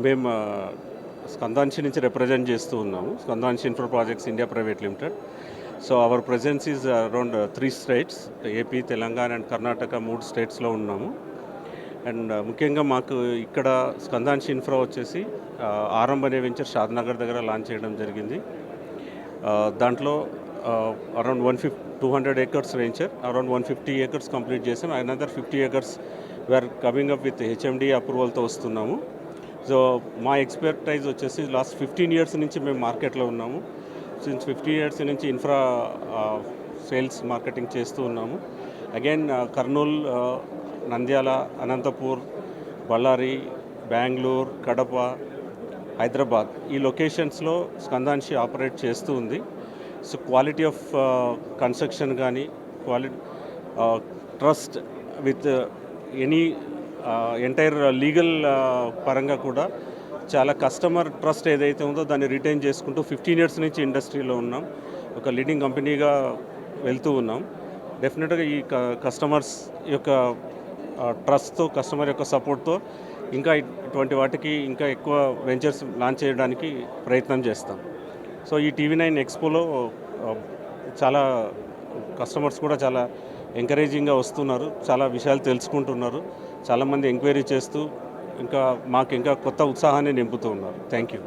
మేము స్కందాంశి నుంచి రిప్రజెంట్ చేస్తూ ఉన్నాము. Skandanshi infra projects India private limited. So our presence is around 3 states, AP, Telangana and Karnataka 3 స్టేట్స్లో ఉన్నాము. అండ్ ముఖ్యంగా మాకు ఇక్కడ స్కందాంశి ఇన్ఫ్రా వచ్చేసి ఆరంభ్ అనే వెంచర్ షాద్నగర్ దగ్గర లాంచ్ చేయడం జరిగింది. దాంట్లో around 200 acres venture, around 150 acres complete చేసాం. Another 50 acres we are coming up with HMD అప్రూవల్తో వస్తున్నాము. సో మా ఎక్స్పర్టైజ్ వచ్చేసి లాస్ట్ 15 years నుంచి మేము మార్కెట్లో ఉన్నాము. సిన్స్ 15 years నుంచి ఇన్ఫ్రా సేల్స్ మార్కెటింగ్ చేస్తూ ఉన్నాము. అగైన్ కర్నూలు, నంద్యాల, అనంతపూర్, బళ్ళారి, బెంగళూరు, కడప, హైదరాబాద్ ఈ లొకేషన్స్లో స్కందాంశి ఆపరేట్ చేస్తూ ఉంది. సో క్వాలిటీ ఆఫ్ కన్స్ట్రక్షన్ కానీ, quality trust with any entire legal పరంగా కూడా చాలా కస్టమర్ ట్రస్ట్ ఏదైతే ఉందో దాన్ని రిటైన్ చేసుకుంటూ 15 years నుంచి ఇండస్ట్రీలో ఉన్నాం. ఒక లీడింగ్ కంపెనీగా వెళ్తూ ఉన్నాం. డెఫినెట్గా ఈ కస్టమర్స్ యొక్క ట్రస్ట్తో, కస్టమర్ యొక్క సపోర్ట్తో ఇంకా ఇటువంటి వాటికి ఇంకా ఎక్కువ వెంచర్స్ లాంచ్ చేయడానికి ప్రయత్నం చేస్తాం. సో ఈ TV9 ఎక్స్పోలో చాలా కస్టమర్స్ కూడా చాలా ఎంకరేజింగ్గా వస్తున్నారు, చాలా విషయాలు తెలుసుకుంటున్నారు, చాలామంది ఎంక్వైరీ చేస్తూ ఇంకా మాకు ఇంకా కొత్త ఉత్సాహాన్ని నింపుతూ ఉన్నారు. Thank you.